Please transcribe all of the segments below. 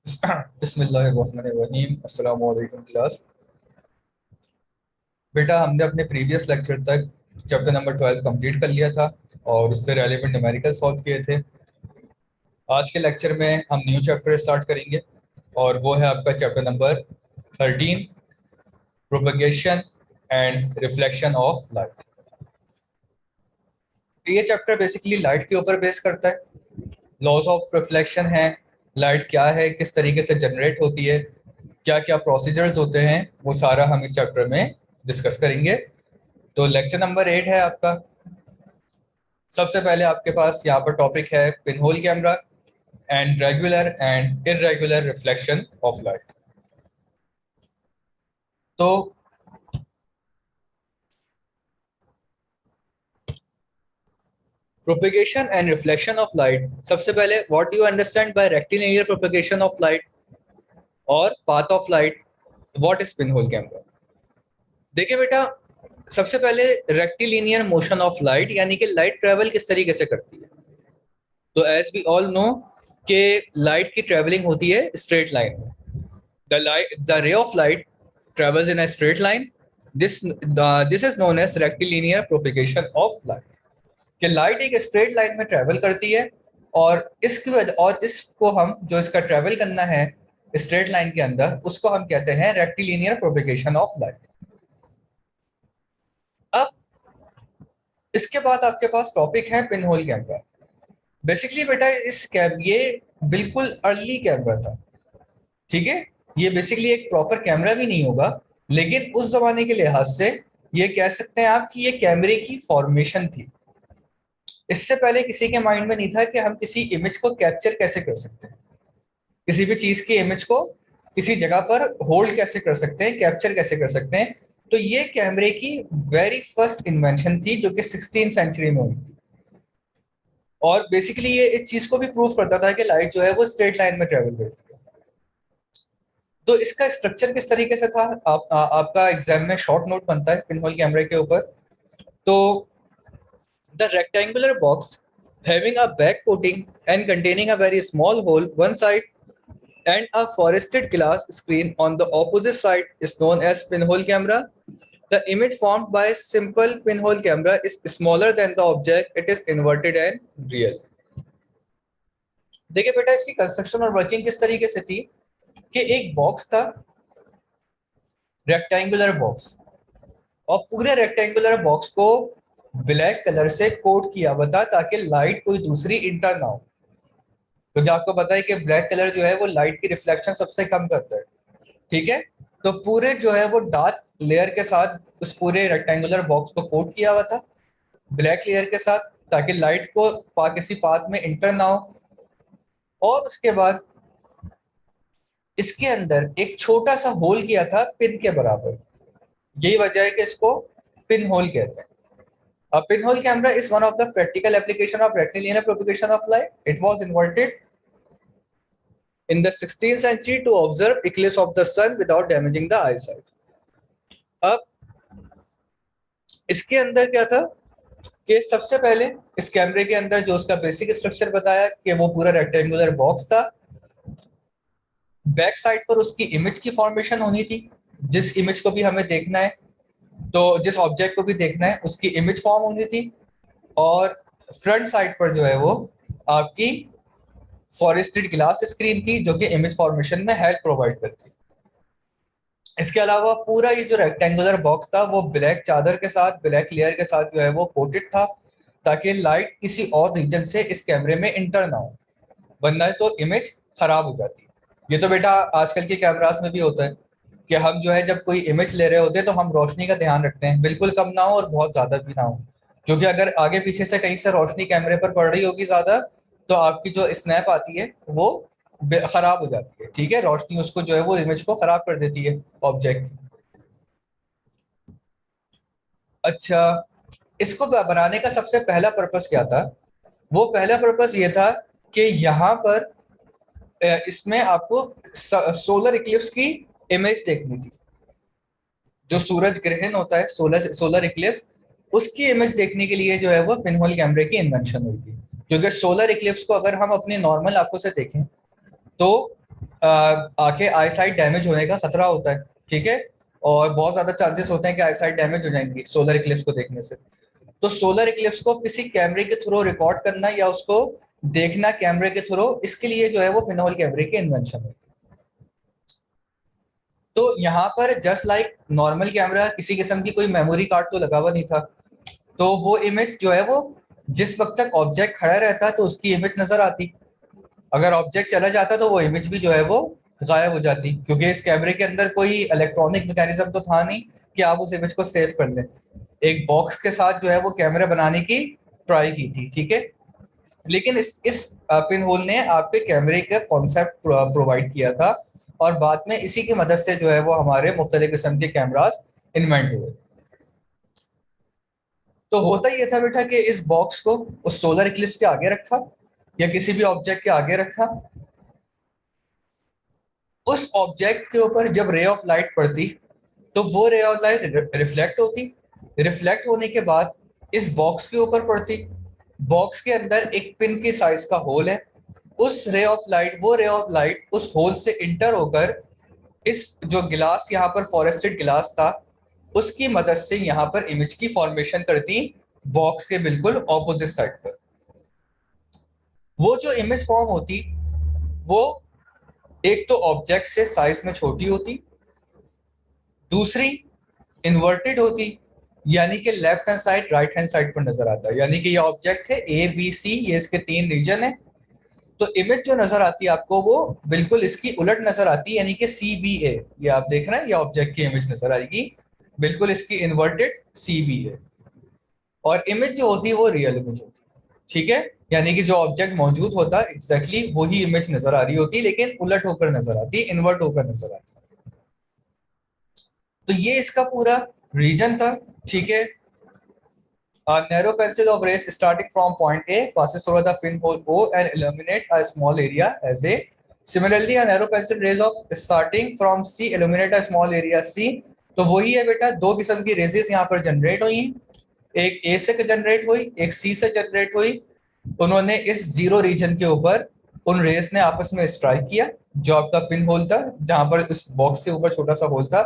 बिस्मिल्लाहिर्रहमानिर्रहीम। अस्सलाम वालेकुम क्लास। बेटा, हमने अपने प्रीवियस लेक्चर तक चैप्टर नंबर 12 कंप्लीट कर लिया था और उससे रेलेवेंट न्यूमेरिकल सॉल्व किए थे। आज के लेक्चर में हम न्यू चैप्टर स्टार्ट करेंगे और वो है आपका chapter number 13, propagation and reflection of light. ये चैप्टर बेसिकली लाइट के ऊपर बेस करता है। लॉज ऑफ रिफ्लेक्शन है, लाइट क्या है, किस तरीके से जनरेट होती है, क्या क्या प्रोसीजर्स होते हैं, वो सारा हम इस चैप्टर में डिस्कस करेंगे। तो लेक्चर नंबर 8 है आपका। सबसे पहले आपके पास यहाँ पर टॉपिक है pinhole camera and regular and irregular reflection of light. तो propagation and reflection of light, सबसे पहले what do you understand by rectilinear propagation of light और path of light, what is pinhole camera. देखिए बेटा, सबसे पहले rectilinear motion of light यानी कि लाइट ट्रेवल किस तरीके से करती है। तो एज वी ऑल नो कि लाइट की ट्रेवलिंग होती है स्ट्रेट लाइन में। The ray of light travels in a straight line. This is known as rectilinear propagation of light. कि लाइट एक स्ट्रेट लाइन में ट्रेवल करती है और इसकी वजह और इसको हम जो इसका ट्रेवल करना है स्ट्रेट लाइन के अंदर, उसको हम कहते हैं रेक्टिलिनियर प्रोपेगेशन ऑफ लाइट। अब इसके बाद आपके पास टॉपिक है पिनहोल कैमरा। बेसिकली बेटा, ये बिल्कुल अर्ली कैमरा था। ठीक है, ये बेसिकली एक प्रॉपर कैमरा भी नहीं होगा, लेकिन उस जमाने के लिहाज से ये कह सकते हैं आप कि ये कैमरे की फॉर्मेशन थी। इससे पहले किसी के माइंड में नहीं था कि हम किसी इमेज को कैप्चर कैसे कर सकते हैं, किसी भी चीज की इमेज को किसी जगह पर होल्ड कैसे कर सकते हैं, कैप्चर कैसे कर सकते हैं। तो ये कैमरे की वेरी फर्स्ट इन्वेंशन थी जो कि 16 सेंचुरी में हुई थी। और बेसिकली ये इस चीज को भी प्रूव करता था कि लाइट जो है वो स्ट्रेट लाइन में ट्रेवल करती है। तो इसका स्ट्रक्चर किस तरीके से था, आपका एग्जाम में शॉर्ट नोट बनता है पिनहोल कैमरे के ऊपर। तो the rectangular box having a back coating and containing a very small hole one side and a forested glass screen on the opposite side is known as pinhole camera. The image formed by simple pinhole camera is smaller than the object it is inverted and real. देखिए बेटा, इसकी construction और working किस तरीके से थी कि एक बॉक्स था, रेक्टेंगुलर बॉक्स, और पूरे रेक्टेंगुलर बॉक्स को ब्लैक कलर से कोट किया हुआ था ताकि लाइट कोई दूसरी इंटर ना हो। क्योंकि आपको पता है कि ब्लैक कलर जो है वो लाइट की रिफ्लेक्शन सबसे कम करता है। ठीक है, तो पूरे जो है वो डार्क लेयर के साथ उस पूरे रेक्टेंगुलर बॉक्स को कोट किया हुआ था ब्लैक लेयर के साथ, ताकि लाइट को किसी पाथ में इंटर ना हो। और उसके बाद इसके अंदर एक छोटा सा होल किया था पिन के बराबर। यही वजह है कि इसको पिन होल कहते हैं। A pinhole camera is one of the practical application of rectilinear propagation of light. It was invented in the 16th century to observe eclipse of the sun without damaging the eyesight. अब इसके अंदर क्या था कि सबसे पहले इस कैमरे के अंदर जो उसका बेसिक स्ट्रक्चर बताया कि वो पूरा रेक्टेंगुलर बॉक्स था। बैक साइड पर उसकी इमेज की फॉर्मेशन होनी थी। जिस इमेज को भी हमें देखना है, तो जिस ऑब्जेक्ट को भी देखना है उसकी इमेज फॉर्म होनी थी। और फ्रंट साइड पर जो है वो आपकी फॉरेस्टेड ग्लास स्क्रीन थी जो कि इमेज फॉर्मेशन में हेल्प प्रोवाइड करती। इसके अलावा पूरा ये जो रेक्टेंगुलर बॉक्स था वो ब्लैक चादर के साथ, ब्लैक लेयर के साथ जो है वो कोटेड था, ताकि लाइट किसी और रीजन से इस कैमरे में इंटर ना हो, वरना तो इमेज खराब हो जाती है। ये तो बेटा आजकल के कैमरास में भी होता है कि हम जो है जब कोई इमेज ले रहे होते हैं तो हम रोशनी का ध्यान रखते हैं, बिल्कुल कम ना हो और बहुत ज्यादा भी ना हो। क्योंकि अगर आगे पीछे से कहीं से रोशनी कैमरे पर पड़ रही होगी ज्यादा, तो आपकी जो स्नैप आती है वो खराब हो जाती है। ठीक है, रोशनी उसको जो है वो इमेज को खराब कर देती है ऑब्जेक्ट। अच्छा, इसको बनाने का सबसे पहला पर्पस क्या था। वो पहला पर्पस ये था कि यहाँ पर इसमें आपको सोलर इक्लिप्स की इमेज देखनी थी। जो सूरज ग्रहण होता है, सोलर सोलर इक्लिप्स, उसकी इमेज देखने के लिए जो है वो पिनहोल कैमरे की इन्वेंशन हुई थी। क्योंकि सोलर इक्लिप्स को अगर हम अपनी नॉर्मल आंखों से देखें तो आके आई साइट डैमेज होने का खतरा होता है, ठीक है, और बहुत ज्यादा चांसेस होते हैं कि आई साइट डैमेज हो जाएंगी सोलर इक्लिप्स को देखने से। तो सोलर इक्लिप्स को किसी कैमरे के थ्रू रिकॉर्ड करना या उसको देखना कैमरे के थ्रू, इसके लिए जो है वो पिनहोल कैमरे की इन्वेंशन है। तो यहाँ पर जस्ट लाइक नॉर्मल कैमरा, किसी किस्म की कोई मेमोरी कार्ड तो लगा हुआ नहीं था, तो वो इमेज जो है वो जिस वक्त तक ऑब्जेक्ट खड़ा रहता तो उसकी इमेज नजर आती, अगर ऑब्जेक्ट चला जाता तो वो इमेज भी जो है वो गायब हो जाती, क्योंकि इस कैमरे के अंदर कोई इलेक्ट्रॉनिक मैकेनिज्म तो था नहीं कि आप उस इमेज को सेव कर लें। एक बॉक्स के साथ जो है वो कैमरा बनाने की ट्राई की थी, ठीक है, लेकिन इस पिन होल ने आपके कैमरे का कॉन्सेप्ट प्रोवाइड किया था, और बाद में इसी की मदद से जो है वो हमारे मुख्तलिफ किस्म के कैमरास इन्वेंट हुए। तो होता ये था बेटा कि इस बॉक्स को उस सोलर इक्लिप्स के आगे रखा या किसी भी ऑब्जेक्ट के आगे रखा, उस ऑब्जेक्ट के ऊपर जब रे ऑफ लाइट पड़ती तो वो रे ऑफ लाइट रिफ्लेक्ट होती, रिफ्लेक्ट होने के बाद इस बॉक्स के ऊपर पड़ती, बॉक्स के अंदर एक पिन की साइज का होल है, उस रे ऑफ लाइट वो रे ऑफ लाइट उस होल से इंटर होकर इस जो गिलास यहाँ पर फॉरेस्टेड गिलास था उसकी मदद से यहाँ पर इमेज की फॉर्मेशन करती बॉक्स के बिल्कुल ऑपोजिट साइड पर। वो जो इमेज फॉर्म होती वो एक तो ऑब्जेक्ट से साइज में छोटी होती, दूसरी इन्वर्टेड होती, यानी कि left hand side right hand side पर नजर आता है, यानी कि ये ऑब्जेक्ट है ए बी सी, ये इसके तीन रीजन है, तो इमेज जो नजर आती है आपको वो बिल्कुल इसकी उलट नजर आती है, यानी कि सी बी ए, ये आप देख रहे हैं ये ऑब्जेक्ट की इमेज नजर आएगी बिल्कुल इसकी इन्वर्टेड सी बी ए, और इमेज जो होती है वो रियल इमेज होती है, ठीक है, यानी कि जो ऑब्जेक्ट मौजूद होता है एग्जैक्टली वही इमेज नजर आ रही होती है, लेकिन उलट होकर नजर आती है, इन्वर्ट होकर नजर आती है। तो ये इसका पूरा रीजन था, ठीक है। A narrow pencil of rays starting from point A passes through the pinhole O and illuminate a small area as A. Similarly, a narrow pencil rays of starting from C illuminate a small area C. तो वही है बेटा, दो किस्म की raises यहाँ पर generate हुई, एक ए से जनरेट हुई, एक सी से जनरेट हुई। उन्होंने इस जीरो रीजन के ऊपर उन रेस ने आपस में स्ट्राइक किया, जो आपका पिन होल था जहां पर उस बॉक्स के ऊपर छोटा सा होल था,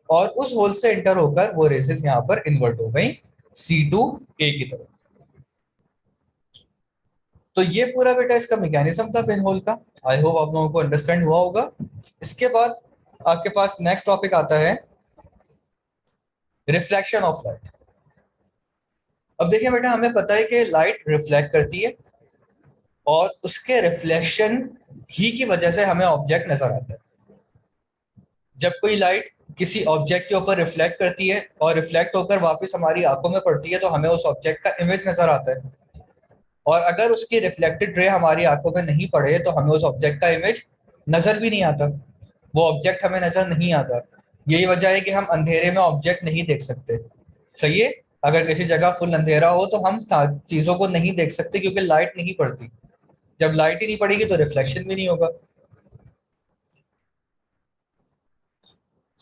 और उस होल से एंटर होकर वो रेसेस यहाँ पर इन्वर्ट हो गई C2 A की तरफ। तो ये पूरा बेटा इसका मैकेनिज्म था पिन होल का। आई होप आप लोगों को अंडरस्टैंड हुआ होगा। इसके बाद आपके पास नेक्स्ट टॉपिक आता है रिफ्लेक्शन ऑफ लाइट। अब देखिए बेटा, हमें पता है कि लाइट रिफ्लेक्ट करती है और उसके रिफ्लेक्शन ही की वजह से हमें ऑब्जेक्ट नजर आता है। जब कोई लाइट किसी ऑब्जेक्ट के ऊपर रिफ्लेक्ट करती है और रिफ्लेक्ट होकर वापस हमारी आंखों में पड़ती है तो हमें उस ऑब्जेक्ट का इमेज नजर आता है, और अगर उसकी रिफ्लेक्टेड रे हमारी आंखों में नहीं पड़े तो हमें उस ऑब्जेक्ट का इमेज नजर भी नहीं आता, वो ऑब्जेक्ट हमें नजर नहीं आता। यही वजह है कि हम अंधेरे में ऑब्जेक्ट नहीं देख सकते, सही है। अगर किसी जगह फुल अंधेरा हो तो हम चीजों को नहीं देख सकते क्योंकि लाइट नहीं पड़ती, जब लाइट ही नहीं पड़ेगी तो रिफ्लेक्शन भी नहीं होगा।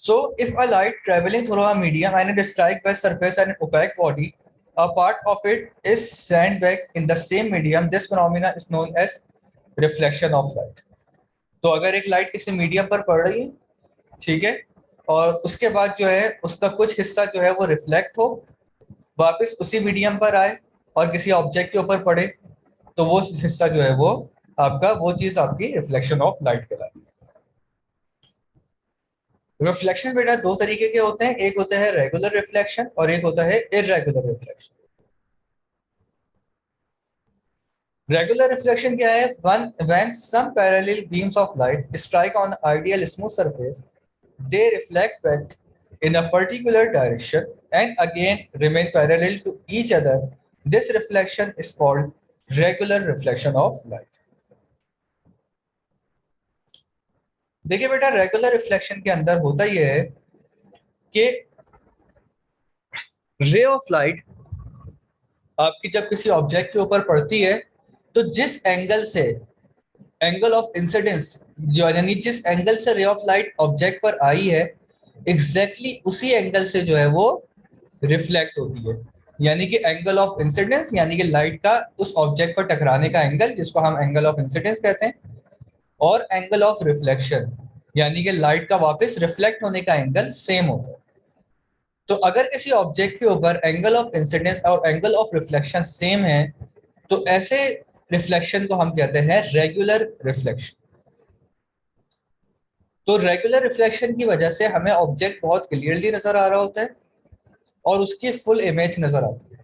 So, if a light traveling through a medium and it strikes by surface and opaque body, a part of it is sent back in the same medium. This phenomena is known as reflection of light. तो अगर एक light किसी medium पर पड़ रही है, ठीक है, और उसके बाद जो है उसका कुछ हिस्सा जो है वो रिफ्लेक्ट हो, वापस उसी मीडियम पर आए और किसी ऑब्जेक्ट के ऊपर पड़े, तो वो हिस्सा जो है वो आपका, वो चीज आपकी रिफ्लेक्शन ऑफ लाइट कहलाती है। रिफ्लेक्शन बेटा दो तरीके के होते हैं, एक होता है रेगुलर रिफ्लेक्शन और एक होता है इरेगुलर रिफ्लेक्शन। रेगुलर रिफ्लेक्शन क्या है? when some parallel beams of light strike on ideal smooth surface, they reflect back in a particular direction and again remain parallel to each other. This reflection is called regular reflection of light. देखिए बेटा, regular reflection के अंदर होता यह है कि रे of light आपकी जब किसी ऑब्जेक्ट के ऊपर पड़ती है तो जिस एंगल से, एंगल ऑफ इंसिडेंस, जो यानी जिस एंगल से रे ऑफ लाइट ऑब्जेक्ट पर आई है एग्जैक्टली उसी एंगल से जो है वो रिफ्लेक्ट होती है, यानी कि एंगल ऑफ इंसिडेंस, यानी कि लाइट का उस ऑब्जेक्ट पर टकराने का एंगल जिसको हम एंगल ऑफ इंसिडेंस कहते हैं, और एंगल ऑफ रिफ्लेक्शन यानी कि लाइट का वापस रिफ्लेक्ट होने का एंगल सेम होता है। तो अगर किसी ऑब्जेक्ट के ऊपर एंगल ऑफ इंसिडेंस और एंगल ऑफ रिफ्लेक्शन सेम है तो ऐसे रिफ्लेक्शन को हम कहते हैं रेगुलर रिफ्लेक्शन। तो रेगुलर रिफ्लेक्शन की वजह से हमें ऑब्जेक्ट बहुत क्लियरली नजर आ रहा होता है और उसकी फुल इमेज नजर आती है।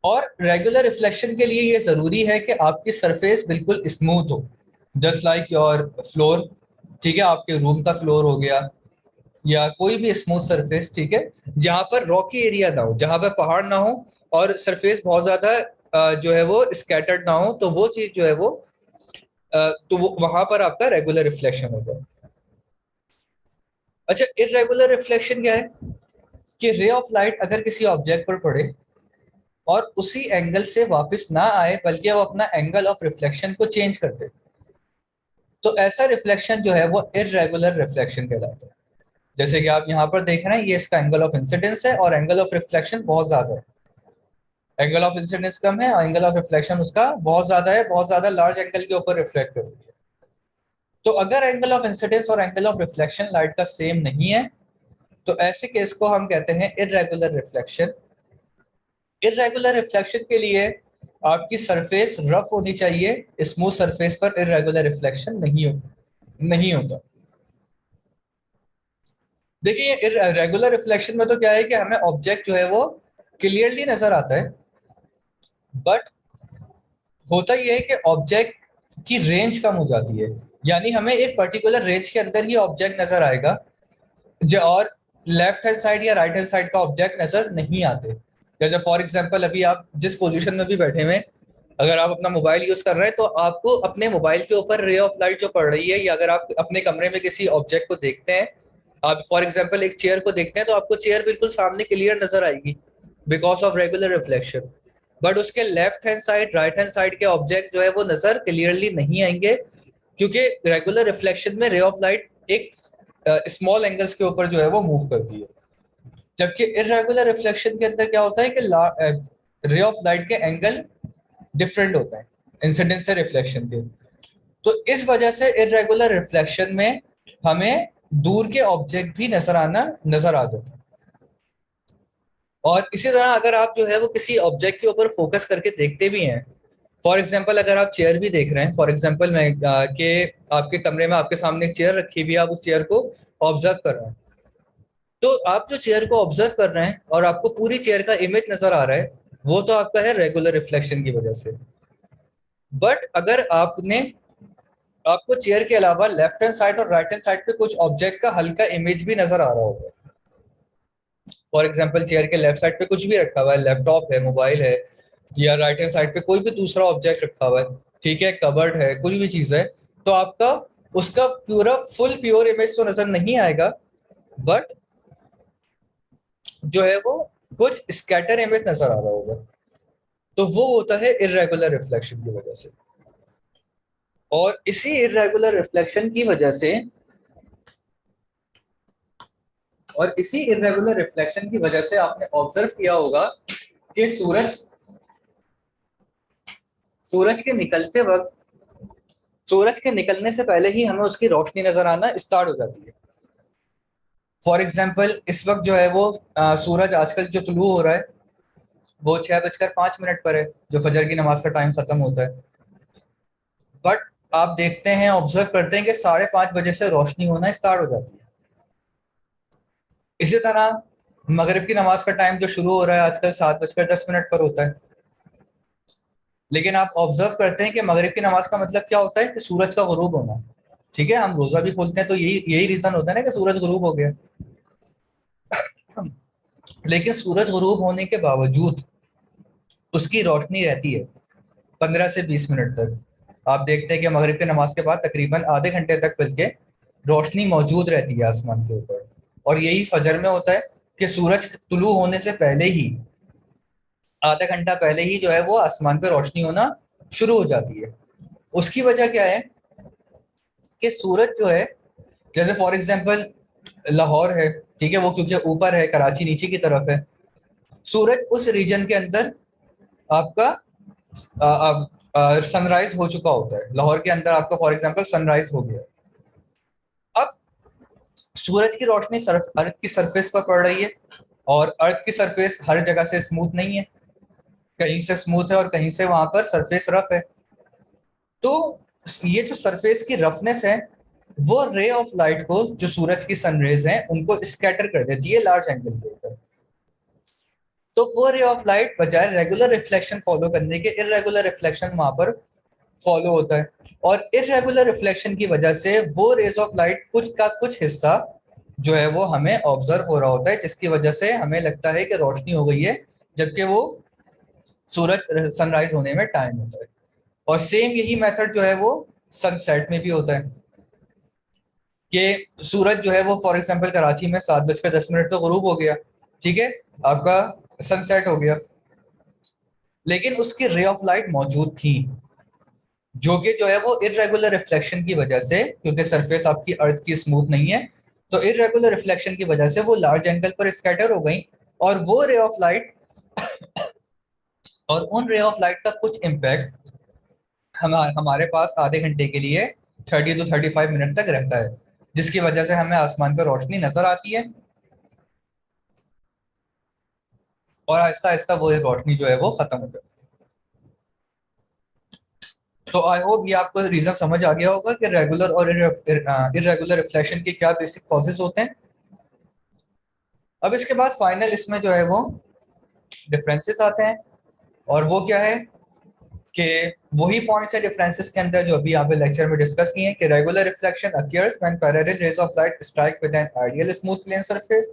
और रेगुलर रिफ्लेक्शन के लिए ये जरूरी है कि आपकी सरफेस बिल्कुल स्मूथ हो, जस्ट लाइक योर फ्लोर। ठीक है, आपके रूम का फ्लोर हो गया या कोई भी स्मूथ सरफेस, ठीक है, जहां पर रॉकी एरिया ना हो, जहां पर पहाड़ ना हो और सरफेस बहुत ज्यादा जो है वो स्कैटर्ड ना हो, तो वो चीज जो है वो तो वो वहां पर आपका रेगुलर रिफ्लेक्शन होगा। अच्छा, इरेगुलर रिफ्लेक्शन क्या है कि रे ऑफ लाइट अगर किसी ऑब्जेक्ट पर पड़े और उसी एंगल से वापस ना आए बल्कि वो अपना एंगल ऑफ रिफ्लेक्शन को चेंज कर दे, तो ऐसा रिफ्लेक्शन जो है वो इरेगुलर रिफ्लेक्शन कहलाता है। जैसे कि आप यहाँ पर देख रहे हैं, ये इसका एंगल ऑफ इंसिडेंस है और एंगल ऑफ रिफ्लेक्शन बहुत ज्यादा है। एंगल ऑफ इंसिडेंस कम है और एंगल ऑफ रिफ्लेक्शन उसका बहुत ज्यादा है, बहुत ज्यादा लार्ज एंगल के ऊपर रिफ्लेक्ट कर रही है। तो अगर एंगल ऑफ इंसिडेंस और एंगल ऑफ रिफ्लेक्शन लाइट का सेम नहीं है तो ऐसे केस को हम कहते हैं इरेगुलर रिफ्लेक्शन। इरेगुलर रिफ्लेक्शन के लिए आपकी सरफेस रफ होनी चाहिए, स्मूथ सरफेस पर इरेगुलर रिफ्लेक्शन नहीं होता। देखिए, रेगुलर रिफ्लेक्शन में तो क्या है कि हमें ऑब्जेक्ट जो है वो क्लियरली नजर आता है, बट होता यह है कि ऑब्जेक्ट की रेंज कम हो जाती है, यानी हमें एक पर्टिकुलर रेंज के अंदर ही ऑब्जेक्ट नजर आएगा जो और लेफ्ट हैंड साइड या राइट हैंड साइड का ऑब्जेक्ट नजर नहीं आते। जैसे फॉर एग्जांपल अभी आप जिस पोजीशन में भी बैठे हुए, अगर आप अपना मोबाइल यूज कर रहे हैं तो आपको अपने मोबाइल के ऊपर रे ऑफ लाइट जो पड़ रही है, या अगर आप अपने कमरे में किसी ऑब्जेक्ट को देखते हैं, आप फॉर एग्जांपल एक चेयर को देखते हैं, तो आपको चेयर बिल्कुल सामने क्लियर नजर आएगी because of regular reflection. But उसके left hand side right hand side के ऑब्जेक्ट जो है वो नजर क्लियरली नहीं आएंगे, क्योंकि रेगुलर रिफ्लेक्शन में रे ऑफ लाइट एक स्मॉल एंगल्स के ऊपर जो है वो मूव करती है, जबकि इरेगुलर रिफ्लेक्शन के अंदर क्या होता है कि रे ऑफ लाइट के एंगल डिफरेंट होता है इंसिडेंस से रिफ्लेक्शन के। तो इस वजह से इरेगुलर रिफ्लेक्शन में हमें दूर के ऑब्जेक्ट भी नजर आ जाते हैं। और इसी तरह अगर आप जो है वो किसी ऑब्जेक्ट के ऊपर फोकस करके देखते भी हैं, फॉर एग्जाम्पल अगर आप चेयर भी देख रहे हैं, फॉर एग्जाम्पल मैं कि आपके कमरे में आपके सामने एक चेयर रखी हुई है, आप उस चेयर को ऑब्जर्व कर रहे हैं, तो आप जो चेयर को ऑब्जर्व कर रहे हैं और आपको पूरी चेयर का इमेज नजर आ रहा है, वो तो आपका है रेगुलर रिफ्लेक्शन की वजह से। बट अगर आपको चेयर के अलावा लेफ्ट हैंड साइड और राइट हैंड साइड पे कुछ ऑब्जेक्ट का हल्का इमेज भी नजर आ रहा होगा, फॉर एग्जाम्पल चेयर के लेफ्ट साइड पे कुछ भी रखा हुआ है, लैपटॉप है, मोबाइल है, या राइट हैंड साइड पे कोई भी दूसरा ऑब्जेक्ट रखा हुआ है, ठीक है, कबर्ड है, कुछ भी चीज है, तो आपका उसका पूरा फुल प्योर इमेज तो नजर नहीं आएगा, बट जो है वो कुछ स्कैटर इमेज नजर आ रहा होगा। तो वो होता है इरेगुलर रिफ्लेक्शन की वजह से। और इसी इरेगुलर रिफ्लेक्शन की वजह से और इसी इरेगुलर रिफ्लेक्शन की वजह से आपने ऑब्जर्व किया होगा कि सूरज के निकलते वक्त, सूरज के निकलने से पहले ही हमें उसकी रोशनी नजर आना स्टार्ट हो जाती है। फॉर एग्जाम्पल इस वक्त जो है वो सूरज आजकल जो तुलू हो रहा है वो 6:05 पर है, जो फजर की नमाज का टाइम खत्म होता है। बट आप देखते हैं, ऑब्जर्व करते हैं कि 5:30 बजे से रोशनी होना स्टार्ट हो जाती है। इसी तरह मगरिब की नमाज का टाइम जो शुरू हो रहा है आजकल 7:10 पर होता है, लेकिन आप ऑब्जर्व करते हैं कि मगरिब की नमाज का मतलब क्या होता है कि सूरज का गुरूब होना। ठीक है, हम रोजा भी खोलते हैं तो यही यही रीजन होता है ना कि सूरज गुरूब हो गया। लेकिन सूरज गुरूब होने के बावजूद उसकी रोशनी रहती है 15 से 20 मिनट तक। आप देखते हैं कि मगरिब की नमाज के बाद तकरीबन आधे घंटे तक बल्कि रोशनी मौजूद रहती है आसमान के ऊपर। और यही फजर में होता है कि सूरज तुलू होने से पहले ही, आधा घंटा पहले ही जो है वो आसमान पे रोशनी होना शुरू हो जाती है। उसकी वजह क्या है कि सूरज जो है, जैसे फॉर एग्जांपल लाहौर है, ठीक है, वो क्योंकि ऊपर है, कराची नीचे की तरफ है, सूरज उस रीजन के अंदर आपका सनराइज हो चुका होता है, लाहौर के अंदर आपका फॉर एग्जांपल सनराइज हो गया। अब सूरज की रोशनी अर्थ की सरफेस पर पड़ रही है, और अर्थ की सरफेस हर जगह से स्मूथ नहीं है, कहीं से स्मूथ है और कहीं से वहां पर सरफेस रफ है। तो ये जो सरफेस की रफनेस है वो रे ऑफ लाइट को, जो सूरज की सनरेज हैं उनको स्कैटर कर देती है लार्ज एंगल के ऊपर। तो वो रे ऑफ लाइट बजाय रेगुलर रिफ्लेक्शन फॉलो करने के इरेगुलर रिफ्लेक्शन वहां पर फॉलो होता है, और इरेगुलर रिफ्लेक्शन की वजह से वो रेज ऑफ लाइट कुछ का कुछ हिस्सा जो है वो हमें ऑब्जर्व हो रहा होता है, जिसकी वजह से हमें लगता है कि रोशनी हो गई है, जबकि वो सूरज सनराइज होने में टाइम होता है। और सेम यही मेथड जो है वो सनसेट में भी होता है, कि सूरज जो है वो फॉर एग्जांपल कराची में 7:10 पे गुरूब हो गया, ठीक है, आपका सनसेट हो गया, लेकिन उसकी रे ऑफ लाइट मौजूद थी, जो कि जो है वो इरेगुलर रिफ्लेक्शन की वजह से, क्योंकि सरफेस आपकी अर्थ की स्मूथ नहीं है, तो इरेगुलर रिफ्लेक्शन की वजह से वो लार्ज एंगल पर स्कैटर हो गई, और वो रे ऑफ लाइट और उन रे ऑफ लाइट का कुछ इम्पैक्ट हमारे पास आधे घंटे के लिए 30 to 35 मिनट तक रहता है, जिसकी वजह से हमें आसमान पर रोशनी नजर आती है, और आहिस्ता आहिस्ता वो रोशनी जो है वो खत्म हो जाती है। तो आई होप ये आपको रीजन समझ आ गया होगा कि रेगुलर और इरेगुलर रिफ्लेक्शन के क्या बेसिक कॉजेज होते हैं। अब इसके बाद फाइनल इसमें जो है वो डिफरेंसेस आते हैं, और वो क्या है कि वही पॉइंट्स है डिफरेंसेस के अंदर जो अभी यहाँ पे लेक्चर में डिस्कस किए हैं, कि regular reflection occurs when parallel rays of light strike with an ideal smooth plane surface.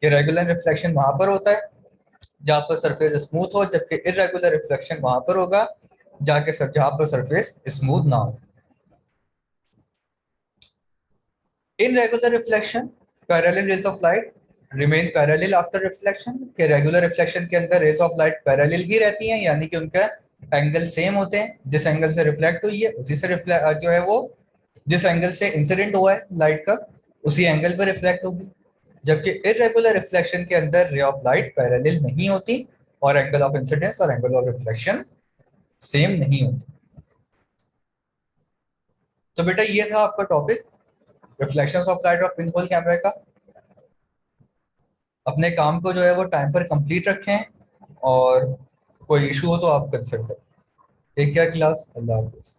कि रेगुलर रिफ्लेक्शन वहां पर होता है जहाँ पर सरफेस स्मूथ हो, जबकि इरेगुलर रिफ्लेक्शन वहां पर होगा जाके सर जहां पर सरफेस स्मूथ ना हो। In regular reflection parallel rays of light remain parallel after reflection, के रेगुलर रिफ्लेक्शन के अंदर रेज ऑफ लाइट पैरेलल ही रहती हैं, यानी कि उनका एंगल सेम होते हैं, जिस एंगल से रिफ्लेक्ट हुई है उसी से जो है वो जिस एंगल से इंसिडेंट हुआ है लाइट का उसी एंगल पर रिफ्लेक्ट होगी। जबकि इरेगुलर रिफ्लेक्शन के अंदर रे ऑफ लाइट पैरेलल नहीं होती, और एंगल ऑफ इंसिडेंस और एंगल ऑफ रिफ्लेक्शन सेम नहीं होती। तो बेटा ये था आपका topic, reflections of light of pinhole camera का। अपने काम को जो है वो टाइम पर कंप्लीट रखें, और कोई इशू हो तो आप कंसल्ट करें। टेक केयर क्लास, अल्लाह हाफिज़।